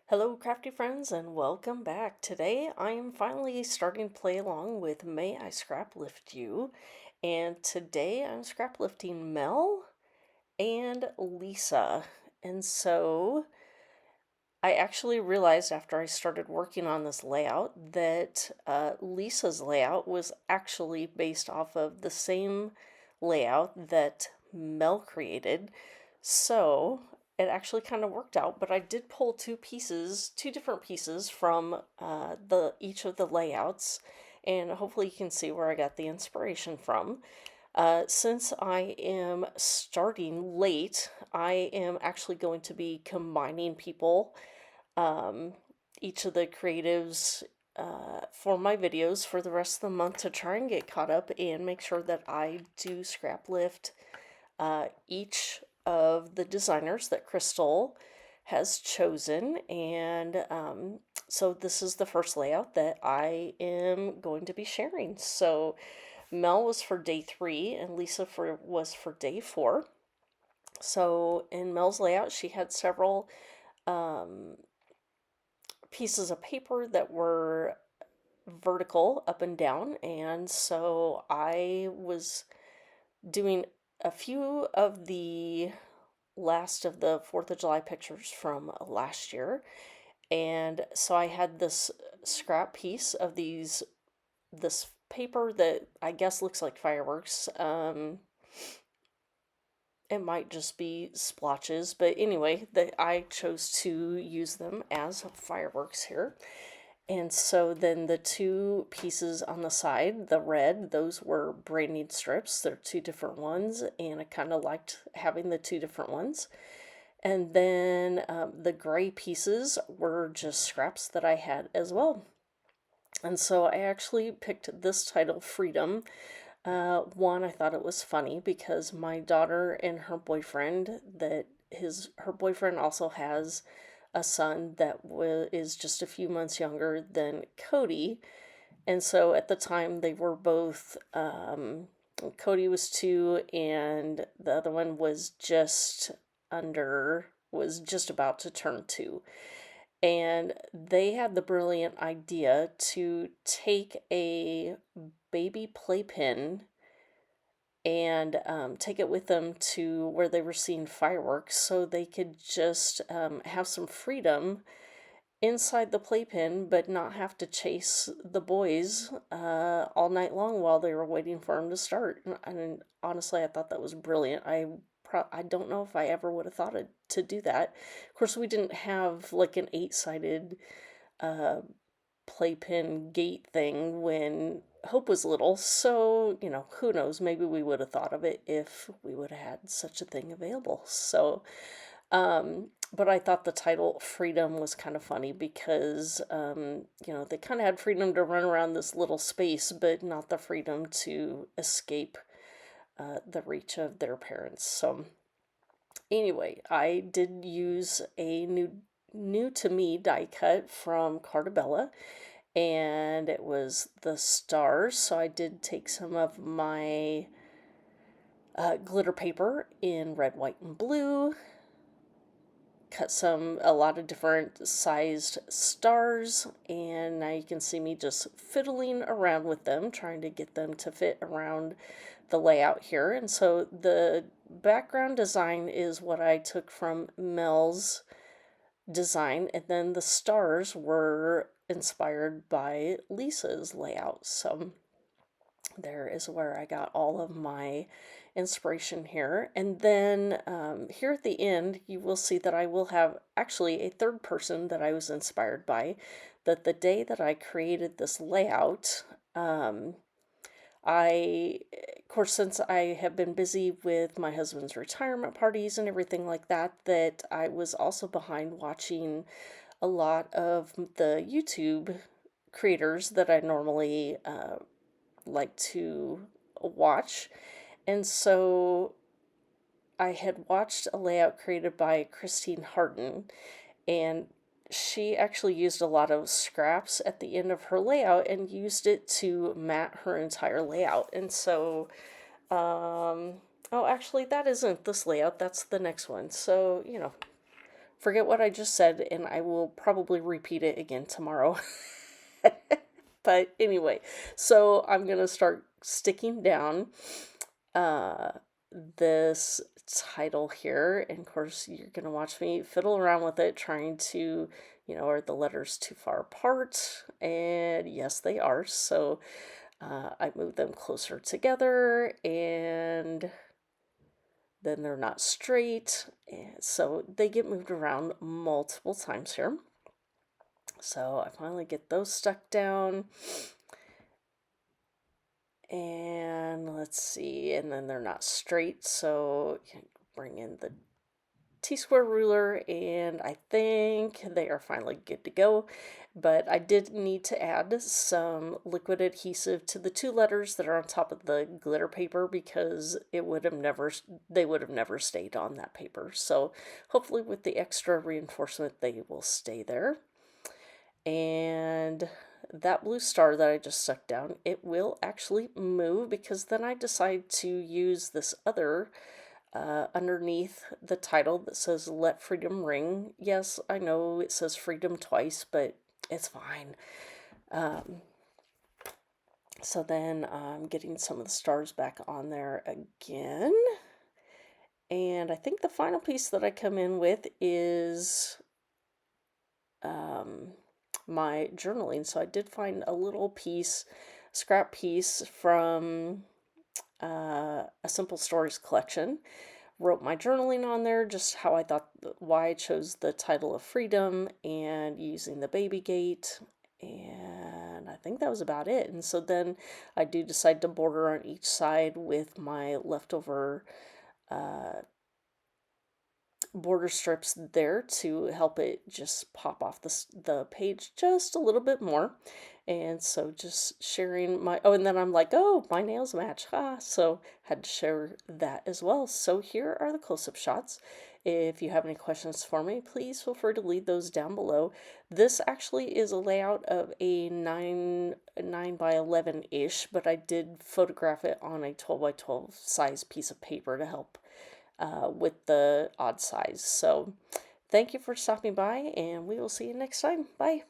Hello, crafty friends, and welcome back. Today I am finally starting to play along with May I Scraplift You, and today I'm scraplifting Mel and Lisa. And so I actually realized after I started working on this layout that Lisa's layout was actually based off of the same layout that Mel created. So it actually kind of worked out, but I did pull two different pieces from the each of the layouts, and hopefully you can see where I got the inspiration from. Since I am starting late, I am actually going to be combining people, um, each of the creatives, for my videos for the rest of the month to try and get caught up and make sure that I do scrap lift each of the designers that Crystal has chosen. And so this is the first layout that I am going to be sharing. So Mel was for day 3 and Lisa was for day 4. So in Mel's layout, she had several um, pieces of paper that were vertical up and down, and so I was doing a few of the last of the 4th of July pictures from last year. And so I had this scrap piece of this paper that I guess looks like fireworks. It might just be splotches, but anyway, I chose to use them as fireworks here. And so then the two pieces on the side, the red, those were branding strips. They're two different ones, and I kind of liked having the two different ones. And then the gray pieces were just scraps that I had as well. And so I actually picked this title, Freedom. One, I thought it was funny because my daughter and her boyfriend, her boyfriend also has a son that is just a few months younger than Cody. And so at the time they were both, Cody was 2 and the other one was just about to turn 2. And they had the brilliant idea to take a baby playpen and take it with them to where they were seeing fireworks so they could just have some freedom inside the playpen, but not have to chase the boys all night long while they were waiting for them to start. And honestly, I thought that was brilliant. I don't know if I ever would have thought to do that. Of course, we didn't have like an 8-sided uh, playpen gate thing when Hope was little, so, who knows, maybe we would have thought of it if we would have had such a thing available. So, but I thought the title Freedom was kind of funny because, they kind of had freedom to run around this little space, but not the freedom to escape the reach of their parents. So, anyway, I did use a new to me die cut from Cartabella, and it was the stars. So I did take some of my glitter paper in red, white, and blue, cut a lot of different sized stars, and now you can see me just fiddling around with them, trying to get them to fit around the layout here. And so the background design is what I took from Mel's design, and then the stars were inspired by Lisa's layout. So there is where I got all of my inspiration here. And then here at the end, you will see that I will have actually a third person that I was inspired by. That the day that I created this layout, of course, since I have been busy with my husband's retirement parties and everything like that, that I was also behind watching a lot of the YouTube creators that I normally like to watch. And so I had watched a layout created by Christine Harden, and she actually used a lot of scraps at the end of her layout and used it to mat her entire layout. And so, oh, actually, that isn't this layout, that's the next one. So, forget what I just said, and I will probably repeat it again tomorrow. But anyway, so I'm going to start sticking down uh, this title here. And of course, you're going to watch me fiddle around with it, trying to, are the letters too far apart? And yes, they are. So I move them closer together, and then they're not straight. And so they get moved around multiple times here. So I finally get those stuck down. And let's see, and then they're not straight, so you can bring in the T-square ruler, and I think they are finally good to go. But I did need to add some liquid adhesive to the 2 letters that are on top of the glitter paper, because they would have never stayed on that paper. So hopefully with the extra reinforcement they will stay there. And that blue star that I just stuck down, it will actually move, because then I decide to use this other underneath the title that says "Let Freedom Ring." Yes, I know it says freedom twice, but it's fine. So then I'm getting some of the stars back on there again. And I think the final piece that I come in with is my journaling. So I did find a little piece, scrap piece from a Simple Stories collection. Wrote my journaling on there, just how I thought, why I chose the title of Freedom, and using the baby gate. And I think that was about it. And so then I do decide to border on each side with my leftover border strips there to help it just pop off the page just a little bit more. And so just sharing my, and then I'm like, oh, my nails match, so had to share that as well. So here are the close-up shots. If you have any questions for me, please feel free to leave those down below. This actually is a layout of a 9 by 11-ish, but I did photograph it on a 12 by 12 size piece of paper to help with the odd size. So thank you for stopping by, and we will see you next time. Bye.